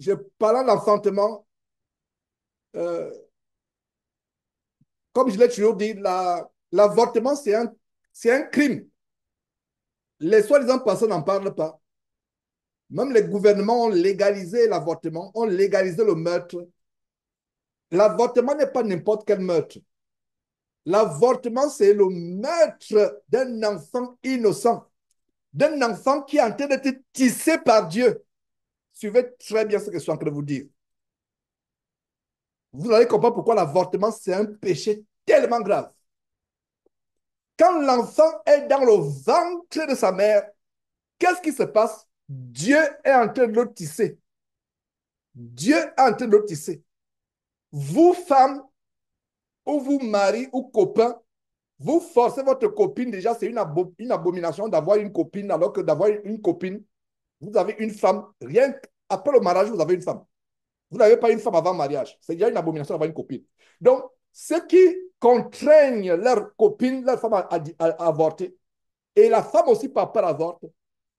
je parle d'enfantement, euh, comme je l'ai toujours dit, l'avortement, c'est un crime. Les soi-disant personnes n'en parlent pas. Même les gouvernements ont légalisé l'avortement, ont légalisé le meurtre. L'avortement n'est pas n'importe quel meurtre. L'avortement, c'est le meurtre d'un enfant innocent, d'un enfant qui est en train d'être tissé par Dieu. Suivez très bien ce que je suis en train de vous dire. Vous allez comprendre pourquoi l'avortement, c'est un péché tellement grave. Quand l'enfant est dans le ventre de sa mère, qu'est-ce qui se passe? Dieu est en train de le tisser. Dieu est en train de le tisser. Vous, femmes, ou vous, mari ou copain, vous forcez votre copine, déjà, c'est une abomination d'avoir une copine, alors que d'avoir une copine, vous avez une femme, rien qu'après le mariage, vous avez une femme. Vous n'avez pas une femme avant le mariage. C'est déjà une abomination d'avoir une copine. Donc, ceux qui contraignent leur copine, leur femme à avorter, et la femme aussi par peur avorte,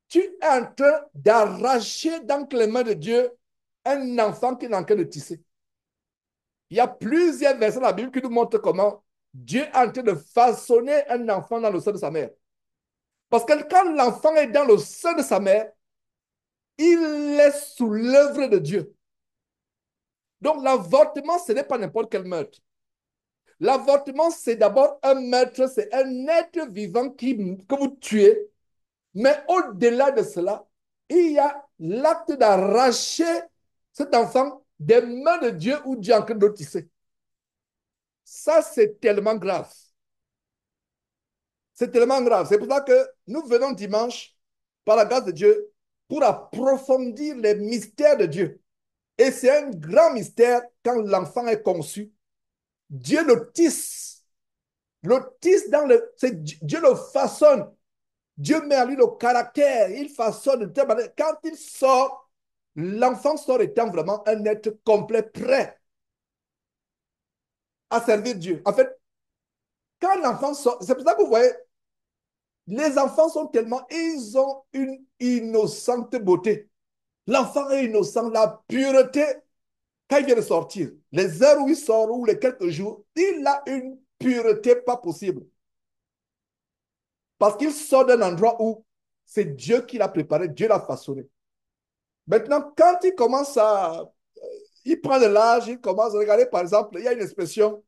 tu es en train d'arracher dans les mains de Dieu un enfant qui est en train de tisser. Il y a plusieurs versets dans la Bible qui nous montrent comment Dieu est en train de façonner un enfant dans le sein de sa mère. Parce que quand l'enfant est dans le sein de sa mère, il est sous l'œuvre de Dieu. Donc l'avortement, ce n'est pas n'importe quel meurtre. L'avortement, c'est d'abord un meurtre, c'est un être vivant que vous tuez. Mais au-delà de cela, il y a l'acte d'arracher cet enfant des mains de Dieu ou Dieu en train de le tisser. Ça, c'est tellement grave. C'est tellement grave. C'est pour ça que nous venons dimanche, par la grâce de Dieu, pour approfondir les mystères de Dieu. Et c'est un grand mystère quand l'enfant est conçu. Dieu le tisse. Le tisse dans le... Dieu le façonne. Dieu met à lui le caractère. Il façonne de telle manière. Quand il sort, l'enfant sort étant vraiment un être complet, prêt à servir Dieu. En fait, quand l'enfant sort, c'est pour ça que vous voyez, les enfants sont tellement, ils ont une innocente beauté. L'enfant est innocent, la pureté, quand il vient de sortir, les heures où il sort ou les quelques jours, il a une pureté pas possible. Parce qu'il sort d'un endroit où c'est Dieu qui l'a préparé, Dieu l'a façonné. Maintenant, quand il commence à... Il prend de l'âge, il commence à regarder, par exemple, il y a une expression,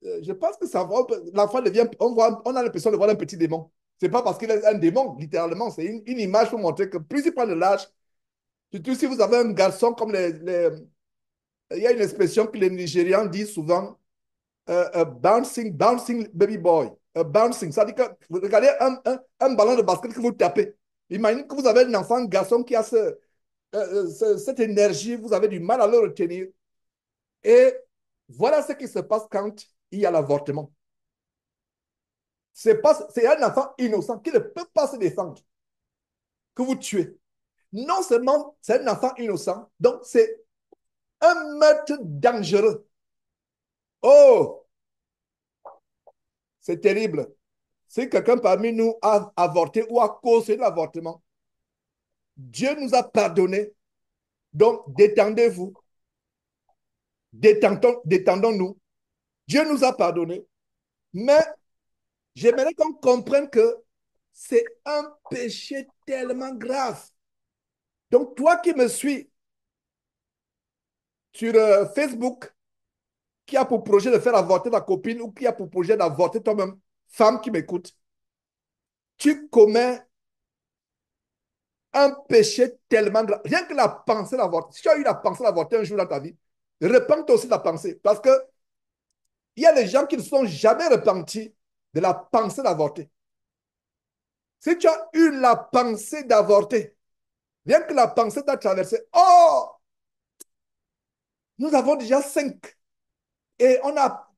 je pense que ça va, l'enfant devient, on a l'impression de voir un petit démon. C'est pas parce qu'il est un démon, littéralement, c'est une image pour montrer que plus il prend de l'âge, surtout si vous avez un garçon comme il y a une expression que les Nigérians disent souvent, bouncing baby boy. Bouncing, ça veut dire que vous regardez un ballon de basket que vous tapez. Imaginez que vous avez un enfant, un garçon qui a cette énergie, vous avez du mal à le retenir. Et voilà ce qui se passe quand il y a l'avortement. C'est un enfant innocent qui ne peut pas se défendre, que vous tuez. Non seulement c'est un enfant innocent, donc c'est un meurtre dangereux. Oh, c'est terrible. Si quelqu'un parmi nous a avorté ou a causé l'avortement, Dieu nous a pardonné. Donc, détendez-vous. Détendons-nous. Dieu nous a pardonné. Mais j'aimerais qu'on comprenne que c'est un péché tellement grave. Donc, toi qui me suis sur Facebook, qui a pour projet de faire avorter ta copine ou qui a pour projet d'avorter toi-même, femme qui m'écoute, tu commets un péché tellement grave. Rien que la pensée d'avorter. Si tu as eu la pensée d'avorter un jour dans ta vie, repens-toi aussi de la pensée. Parce que il y a des gens qui ne sont jamais repentis de la pensée d'avorter. Si tu as eu la pensée d'avorter, rien que la pensée t'a traversé, oh, nous avons déjà 5. Et on a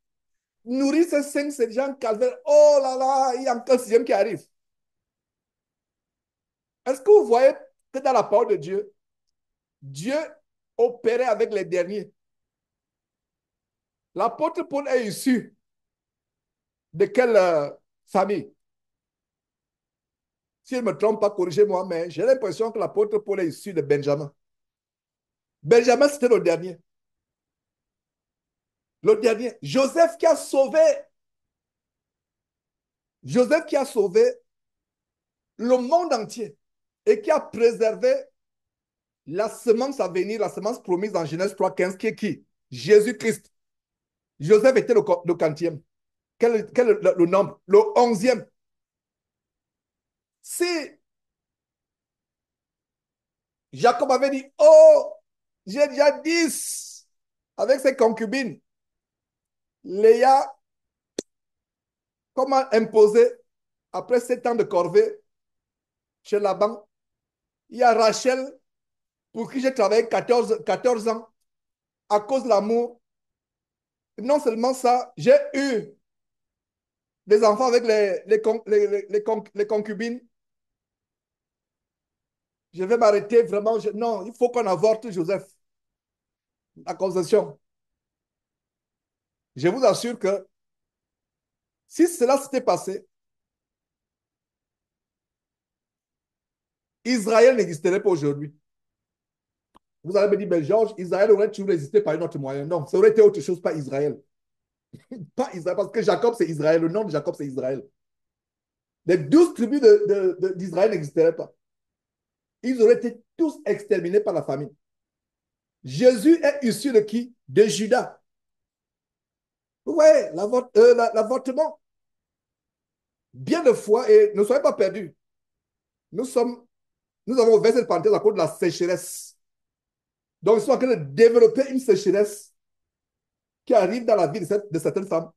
nourri ces 5, c'est déjà un calvaire. Oh là là, il y a encore un sixième qui arrive. Est-ce que vous voyez que dans la parole de Dieu, Dieu opérait avec les derniers? L'apôtre Paul est issu de quelle famille? Si je ne me trompe pas, corrigez-moi, mais j'ai l'impression que l'apôtre Paul est issu de Benjamin. Benjamin, c'était le dernier. Le dernier. Joseph qui a sauvé le monde entier et qui a préservé la semence à venir, la semence promise en Genèse 3,15, qui est qui? Jésus-Christ. Joseph était le quantième. Quel est le nombre? Le 11e. Si Jacob avait dit, oh, j'ai déjà 10 avec ses concubines, Léa, comment imposer, après 7 ans de corvée chez Laban, il y a Rachel, pour qui j'ai travaillé 14 ans, à cause de l'amour. Non seulement ça, j'ai eu des enfants avec les concubines. Je vais m'arrêter vraiment. Non, il faut qu'on avorte Joseph. La concession. Je vous assure que si cela s'était passé, Israël n'existerait pas aujourd'hui. Vous allez me dire, mais Georges, Israël aurait toujours existé par un autre moyen. Non, ça aurait été autre chose, pas Israël. Pas Israël, parce que Jacob, c'est Israël. Le nom de Jacob, c'est Israël. Les 12 tribus d'Israël n'existeraient pas. Ils auraient été tous exterminés par la famine. Jésus est issu de qui? De Judas. Ouais, l'avortement. Bien de foi, et ne soyez pas perdus. Nous, sommes, nous avons ouvert cette parenthèse à cause de la sécheresse. Donc, ils sont en train de développer une sécheresse qui arrive dans la vie de certaines femmes.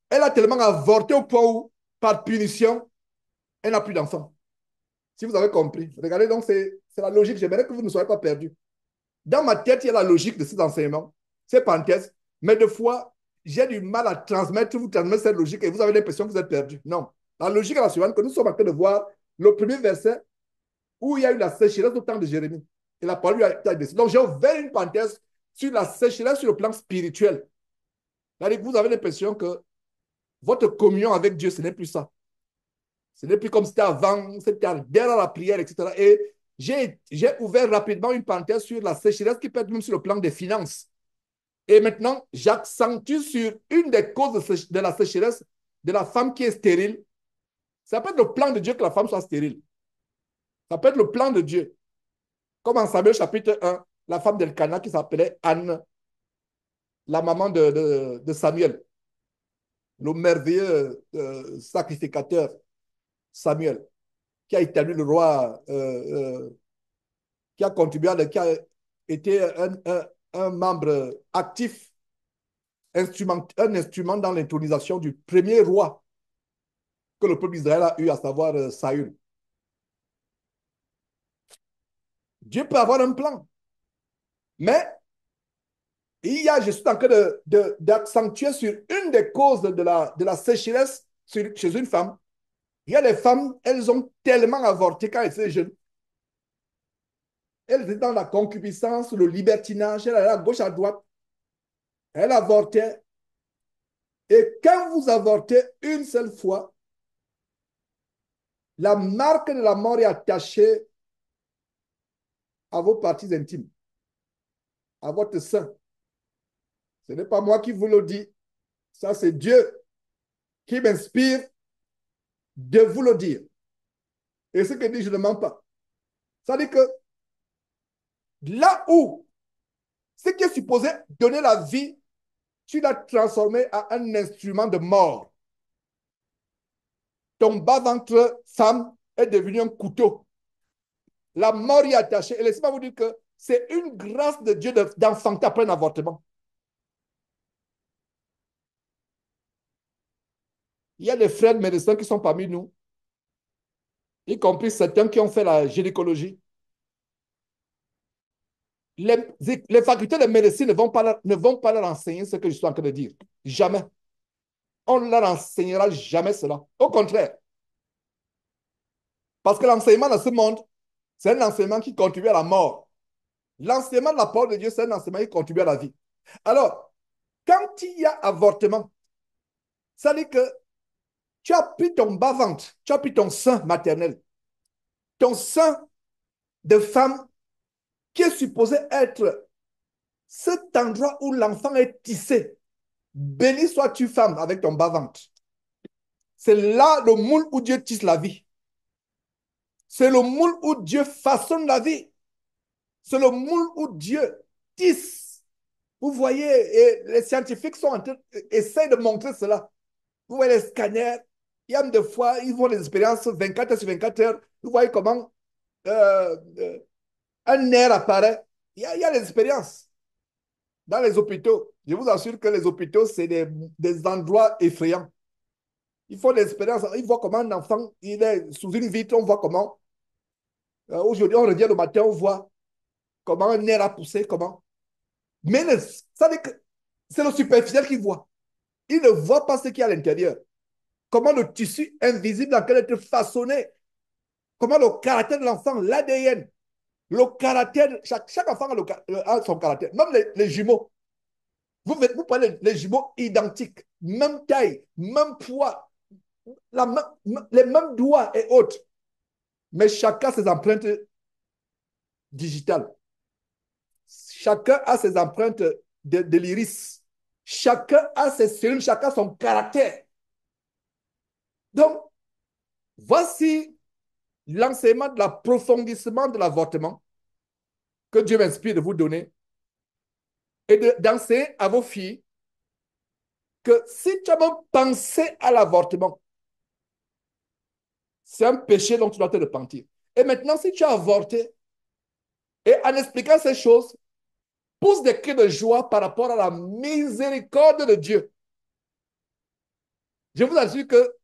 Elle a tellement avorté au point où, par punition, elle n'a plus d'enfants. Si vous avez compris. Regardez, donc, c'est la logique. J'aimerais que vous ne soyez pas perdus. Dans ma tête, il y a la logique de ces enseignements, ces parenthèses, mais de fois, j'ai du mal à vous transmettre cette logique et vous avez l'impression que vous êtes perdu. Non. La logique est la suivante, que nous sommes en train de voir le premier verset où il y a eu la sécheresse au temps de Jérémie. Et la parole lui a été adressée. Donc, j'ai ouvert une parenthèse sur la sécheresse sur le plan spirituel. C'est-à-dire que vous avez l'impression que votre communion avec Dieu, ce n'est plus ça. Ce n'est plus comme c'était avant, c'était derrière la prière, etc. Et j'ai ouvert rapidement une parenthèse sur la sécheresse qui peut être même sur le plan des finances. Et maintenant, j'accentue sur une des causes de la sécheresse de la femme qui est stérile. Ça peut être le plan de Dieu que la femme soit stérile. Ça peut être le plan de Dieu. Comme en Samuel chapitre 1, la femme d'Elkana qui s'appelait Anne, la maman de Samuel, le merveilleux sacrificateur Samuel, qui a établi le roi, qui a contribué, qui a été un membre actif, un instrument dans l'intronisation du premier roi que le peuple d'Israël a eu, à savoir Saül. Dieu peut avoir un plan, mais je suis en train d'accentuer sur une des causes de la sécheresse chez une femme. Il y a des femmes, elles ont tellement avorté quand elles étaient jeunes. Elles étaient dans la concupiscence, le libertinage, elles allaient à gauche, à droite. Elles avortaient. Et quand vous avortez une seule fois, la marque de la mort est attachée à vos parties intimes, à votre sein. Ce n'est pas moi qui vous le dis. Ça, c'est Dieu qui m'inspire de vous le dire. Et ce que dit, je ne mens pas. Ça dit que là où ce qui est supposé donner la vie, tu l'as transformé en un instrument de mort. Ton bas-ventre, femme, est devenu un couteau. La mort y est attachée. Et laissez-moi vous dire que c'est une grâce de Dieu d'enfanter après un avortement. Il y a des frères médecins qui sont parmi nous, y compris certains qui ont fait la gynécologie. Les facultés de médecine ne vont pas leur enseigner ce que je suis en train de dire. Jamais. On ne leur enseignera jamais cela. Au contraire. Parce que l'enseignement dans ce monde, c'est un enseignement qui contribue à la mort. L'enseignement de la parole de Dieu, c'est un enseignement qui contribue à la vie. Alors, quand il y a avortement, ça veut dire que tu as pris ton bas-ventre, tu as pris ton sein maternel, ton sein de femme qui est supposé être cet endroit où l'enfant est tissé. Béni sois-tu, femme, avec ton bas-ventre. C'est là le moule où Dieu tisse la vie. C'est le moule où Dieu façonne la vie. C'est le moule où Dieu tisse. Vous voyez, et les scientifiques essayent de montrer cela. Vous voyez les scanners, il y a des fois, ils font des expériences 24 heures sur 24 heures. Vous voyez comment euh, euh, un nerf apparaît. Il y a des expériences dans les hôpitaux. Je vous assure que les hôpitaux, c'est des endroits effrayants. Il faut des expériences. Ils voient comment un enfant, il est sous une vitre, on voit comment. Aujourd'hui, on revient le matin, on voit comment un nerf a poussé, comment. Mais ça veut dire que c'est le superficiel qui voit. Il ne voit pas ce qu'il y a à l'intérieur. Comment le tissu invisible dans lequel est façonné. Comment le caractère de l'enfant, l'ADN, le caractère, chaque enfant a son caractère. Même les jumeaux. Vous prenez les jumeaux identiques, même taille, même poids, les mêmes doigts et autres. Mais chacun a ses empreintes digitales. Chacun a ses empreintes de l'iris. Chacun a ses cellules, chacun a son caractère. Donc, voici l'enseignement de l'approfondissement de l'avortement que Dieu m'inspire de vous donner et d'enseigner à vos filles que si tu as même pensé à l'avortement, c'est un péché dont tu dois te repentir. Et maintenant, si tu as avorté, et en expliquant ces choses, pousse des cris de joie par rapport à la miséricorde de Dieu. Je vous assure que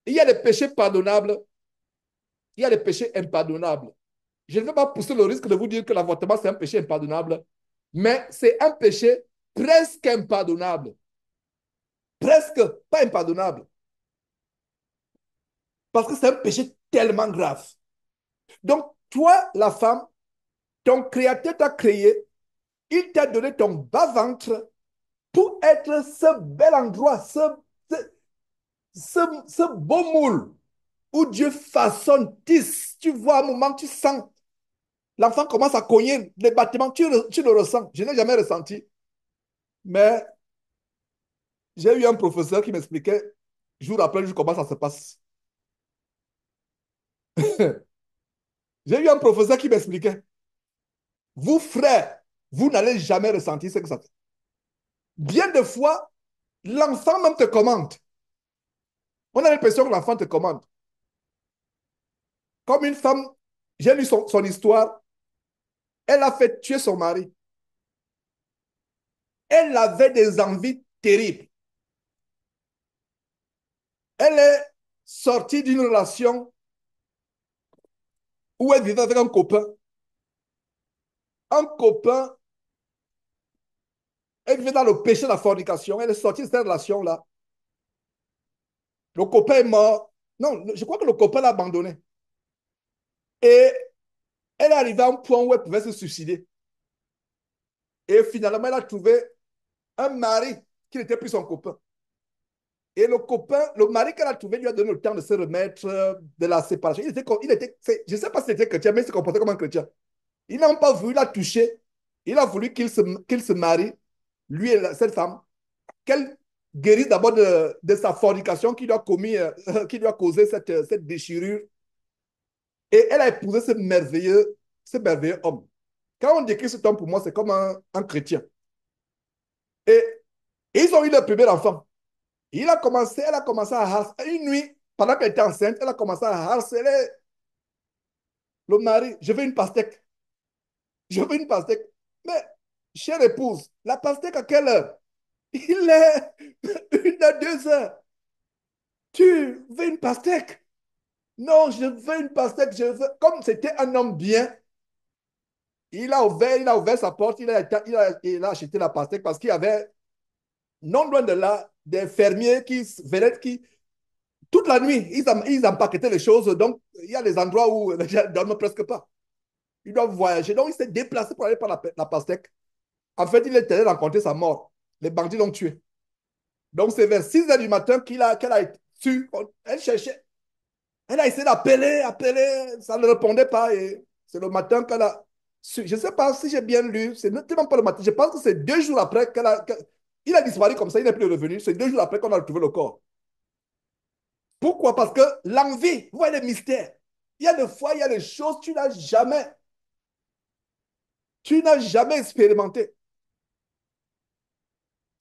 il y a des péchés pardonnables, il y a des péchés impardonnables. Je ne vais pas pousser le risque de vous dire que l'avortement, c'est un péché impardonnable, mais c'est un péché presque impardonnable. Presque pas impardonnable. Parce que c'est un péché tellement grave. Donc, toi, la femme, ton créateur t'a créé, il t'a donné ton bas-ventre pour être ce bel endroit, ce, ce beau moule où Dieu façonne, tisse. Tu vois, à un moment, tu sens, l'enfant commence à cogner les bâtiments, tu le ressens. Je n'ai jamais ressenti. Mais j'ai eu un professeur qui m'expliquait, jour après jour, comment ça se passe. J'ai eu un professeur qui m'expliquait, vous, frères, vous n'allez jamais ressentir ce que ça fait. Bien de fois, l'enfant même te commande. On a l'impression que l'enfant te commande. Comme une femme, j'ai lu son histoire, elle a fait tuer son mari. Elle avait des envies terribles. Elle est sortie d'une relation où elle vivait avec un copain. Un copain, elle vivait dans le péché de la fornication. Elle est sortie de cette relation-là. Le copain est mort. Non, je crois que le copain l'a abandonné. Et elle est arrivée à un point où elle pouvait se suicider. Et finalement, elle a trouvé un mari qui n'était plus son copain. Et le copain, le mari qu'elle a trouvé lui a donné le temps de se remettre de la séparation. Je ne sais pas si c'était chrétien, mais il se comportait comme un chrétien. Il n'a pas voulu la toucher. Il a voulu qu'il se marie, lui et cette femme, qu'elle guérisse d'abord de sa fornication qui lui a commis, qui lui a causé cette déchirure. Et elle a épousé ce merveilleux homme. Quand on décrit cet homme, pour moi, c'est comme un chrétien. Et, et ils ont eu leur premier enfant. Elle a commencé à harceler. Une nuit, pendant qu'elle était enceinte, elle a commencé à harceler le mari. Je veux une pastèque. Je veux une pastèque. Mais, chère épouse, la pastèque à quelle heure? Il est 1 à 2 heures. Tu veux une pastèque? Non, je veux une pastèque. Comme c'était un homme bien, il a ouvert sa porte, il a acheté la pastèque parce qu'il y avait, non loin de là, des fermiers qui venaient, toute la nuit, ils empaquetaient les choses. Donc, il y a des endroits où les gens ne dorment presque pas. Ils doivent voyager. Donc, il s'est déplacé pour aller par la pastèque. En fait, il est allé rencontrer sa mort. Les bandits l'ont tué. Donc, c'est vers 6 heures du matin qu'elle a été su. Elle cherchait. Elle a essayé d'appeler, appeler. Ça ne répondait pas. Et c'est le matin qu'elle a Je ne sais pas si j'ai bien lu, c'est notamment pas le matin. Je pense que c'est 2 jours après il a disparu comme ça, il n'est plus revenu. C'est 2 jours après qu'on a retrouvé le corps. Pourquoi? Parce que l'envie, vous voyez les mystères. Il y a des fois, il y a des choses que tu n'as jamais expérimenté.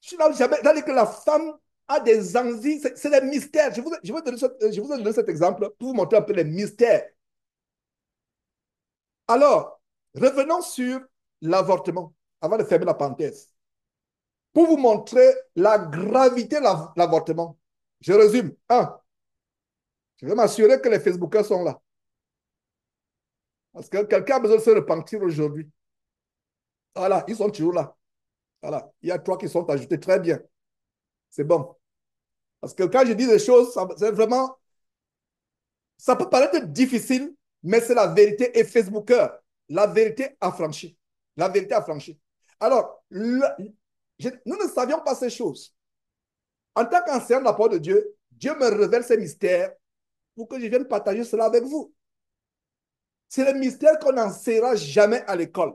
Tu n'as jamais, c'est-à-dire que la femme a des envies, c'est des mystères. Je vous ai donné cet exemple pour vous montrer un peu les mystères. Alors, revenons sur l'avortement, avant de fermer la parenthèse. Pour vous montrer la gravité de l'avortement, je résume. Un, je vais m'assurer que les Facebookers sont là. Parce que quelqu'un a besoin de se repentir aujourd'hui. Voilà, ils sont toujours là. Voilà, il y a trois qui sont ajoutés. Très bien. C'est bon. Parce que quand je dis des choses, c'est vraiment, ça peut paraître difficile, mais c'est la vérité. Et Facebooker, la vérité affranchie. La vérité affranchie. Alors, nous ne savions pas ces choses. En tant qu'enseignant de la parole de Dieu, Dieu me révèle ces mystères pour que je vienne partager cela avec vous. C'est le mystère qu'on n'enseignera jamais à l'école.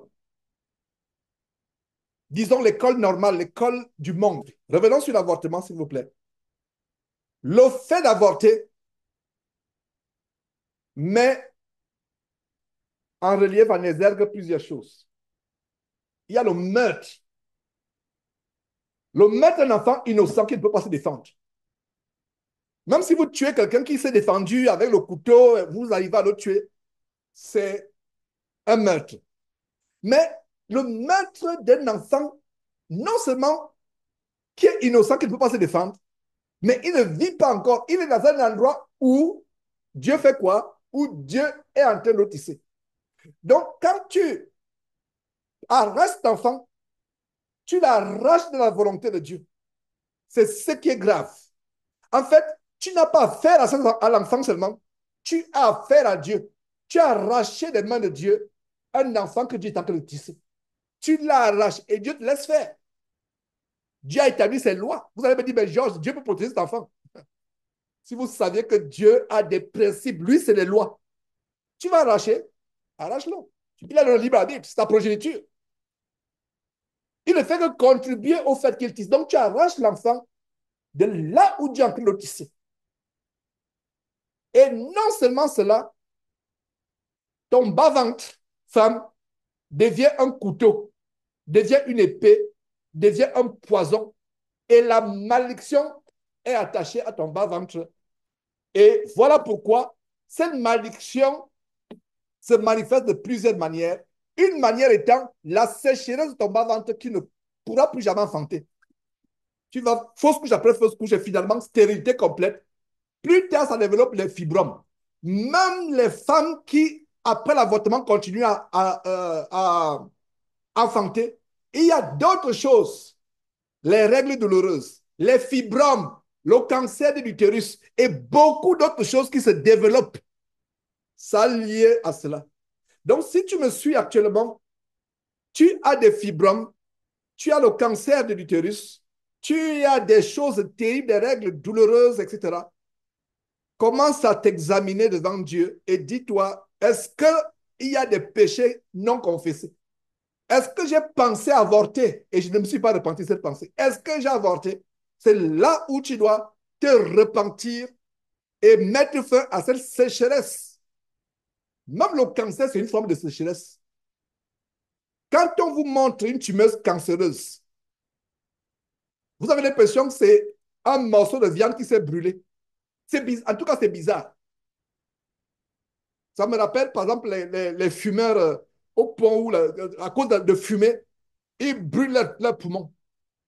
Disons l'école normale, l'école du monde. Revenons sur l'avortement, s'il vous plaît. Le fait d'avorter met en relief, en exergue plusieurs choses. Il y a le meurtre. Le meurtre d'un enfant innocent qui ne peut pas se défendre. Même si vous tuez quelqu'un qui s'est défendu avec le couteau, vous arrivez à le tuer, c'est un meurtre. Mais le meurtre d'un enfant, non seulement qui est innocent, qui ne peut pas se défendre, mais il ne vit pas encore. Il est dans un endroit où Dieu fait quoi? Où Dieu est en train de le tisser. Donc, quand tu arraches cet enfant, tu l'arraches de la volonté de Dieu. C'est ce qui est grave. En fait, tu n'as pas affaire à l'enfant seulement. Tu as affaire à Dieu. Tu as arraché des mains de Dieu un enfant que Dieu est en train de tisser. Tu l'arraches et Dieu te laisse faire. Dieu a établi ses lois. Vous allez me dire, mais Georges, Dieu peut protéger cet enfant. Si vous saviez que Dieu a des principes, lui, c'est les lois. Tu vas arracher, arrache-le. Il a le libre arbitre, c'est ta progéniture. Il ne fait que contribuer au fait qu'il tisse. Donc, tu arraches l'enfant de là où Dieu est en train de le tisser. Et non seulement cela, ton bas-ventre, femme, devient un couteau, devient une épée, devient un poison. Et la malédiction est attachée à ton bas-ventre. Et voilà pourquoi cette malédiction se manifeste de plusieurs manières. Une manière étant la sécheresse de ton bas-ventre qui ne pourra plus jamais enfanter. Tu vas fausse couche après fausse couche et finalement stérilité complète. Plus tard, ça développe les fibromes. Même les femmes qui, après l'avortement, continuent à enfanter, il y a d'autres choses. Les règles douloureuses, les fibromes, le cancer de l'utérus et beaucoup d'autres choses qui se développent. Ça lié à cela. Donc, si tu me suis actuellement, tu as des fibromes, tu as le cancer de l'utérus, tu as des choses terribles, des règles douloureuses, etc. Commence à t'examiner devant Dieu et dis-toi, est-ce qu'il y a des péchés non confessés? Est-ce que j'ai pensé avorter et je ne me suis pas repenti de cette pensée? Est-ce que j'ai avorté? C'est là où tu dois te repentir et mettre fin à cette sécheresse. Même le cancer, c'est une forme de sécheresse. Quand on vous montre une tumeur cancéreuse, vous avez l'impression que c'est un morceau de viande qui s'est brûlé. En tout cas, c'est bizarre. Ça me rappelle, par exemple, les fumeurs au pont où, à cause de fumée, ils brûlent leurs poumons.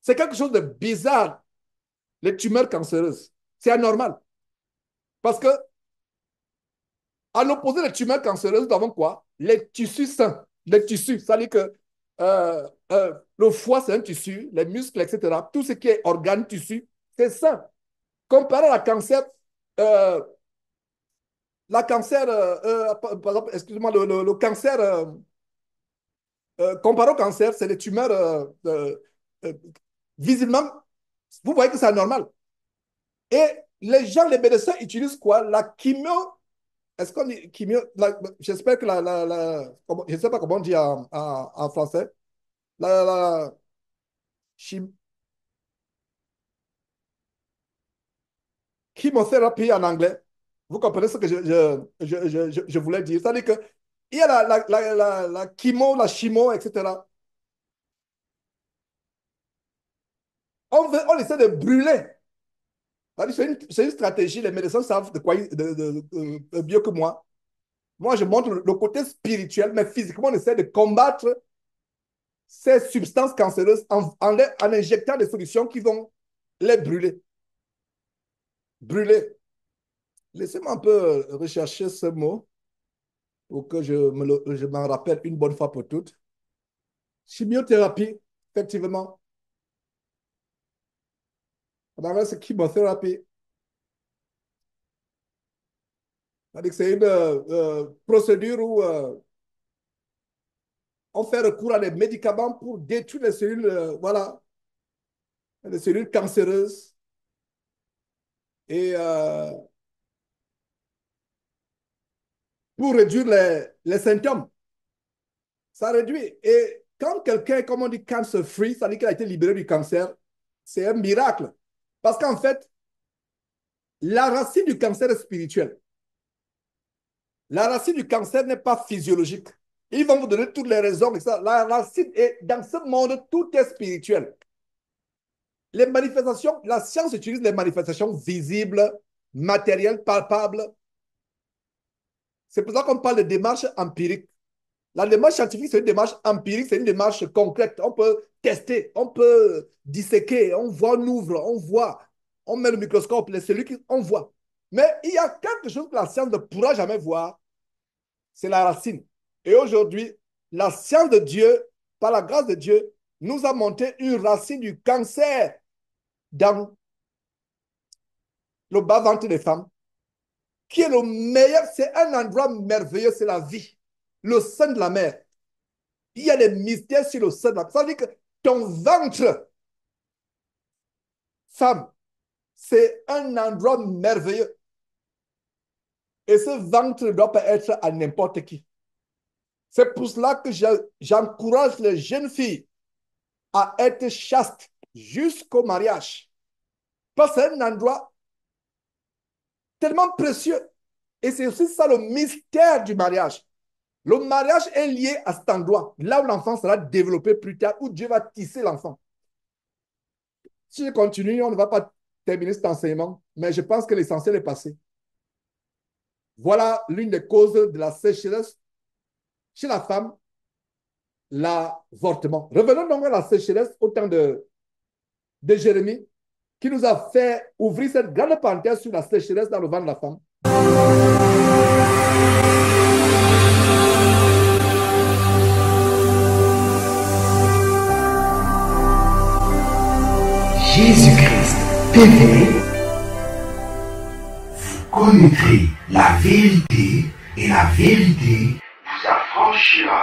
C'est quelque chose de bizarre, les tumeurs cancéreuses. C'est anormal. Parce que, à l'opposé des tumeurs cancéreuses, nous avons quoi? Les tissus sains. Les tissus, ça veut dire que le foie, c'est un tissu, les muscles, etc. Tout ce qui est organes, tissus, c'est sain. Comparé à euh, par exemple, excusez-moi, le cancer, comparé au cancer, c'est les tumeurs, euh, visiblement, vous voyez que c'est anormal. Et les gens, les médecins utilisent quoi? La chimio est-ce qu'on dit chimio, j'espère que je ne sais pas comment on dit en français. La chim- chimiothérapie en anglais. Vous comprenez ce que je voulais dire? C'est-à-dire que il y a la chimo, la chimo, etc. On essaie de brûler. C'est une stratégie. Les médecins savent de quoi mieux que moi. Moi, je montre le côté spirituel, mais physiquement, on essaie de combattre ces substances cancéreuses en injectant des solutions qui vont les brûler. Brûler. Laissez-moi un peu rechercher ce mot pour que je m'en rappelle une bonne fois pour toutes. Chimiothérapie, effectivement. En anglais, c'est chemotherapy. C'est une procédure où on fait recours à des médicaments pour détruire les cellules, voilà, les cellules cancéreuses et pour réduire les symptômes. Ça réduit. Et quand quelqu'un, comme on dit, cancer-free, ça veut dire qu'il a été libéré du cancer, c'est un miracle. Parce qu'en fait, la racine du cancer est spirituelle. La racine du cancer n'est pas physiologique. Ils vont vous donner toutes les raisons. La racine est, dans ce monde, tout est spirituel. Les manifestations, la science utilise les manifestations visibles, matérielles, palpables. C'est pour ça qu'on parle de démarche empirique. La démarche scientifique, c'est une démarche empirique, c'est une démarche concrète. On peut tester, on peut disséquer, on voit, on ouvre, on voit, on met le microscope, les cellules, on voit. Mais il y a quelque chose que la science ne pourra jamais voir, c'est la racine. Et aujourd'hui, la science de Dieu, par la grâce de Dieu, nous a monté une racine du cancer dans le bas-ventre des femmes, qui est le meilleur, c'est un endroit merveilleux, c'est la vie, le sein de la mère. Il y a des mystères sur le sein de la mère. Ça veut dire que ton ventre, femme, c'est un endroit merveilleux. Et ce ventre ne doit pas être à n'importe qui. C'est pour cela que j'encourage les jeunes filles à être chastes jusqu'au mariage. Parce que c'est un endroit tellement précieux. Et c'est aussi ça le mystère du mariage. Le mariage est lié à cet endroit, là où l'enfant sera développé plus tard, où Dieu va tisser l'enfant. Si je continue, on ne va pas terminer cet enseignement, mais je pense que l'essentiel est passé. Voilà l'une des causes de la sécheresse chez la femme, l'avortement. Revenons donc à la sécheresse au temps de Jérémie, qui nous a fait ouvrir cette grande parenthèse sur la sécheresse dans le ventre de la femme. Jésus-Christ TV, vous connaîtrez la vérité et la vérité vous affranchira.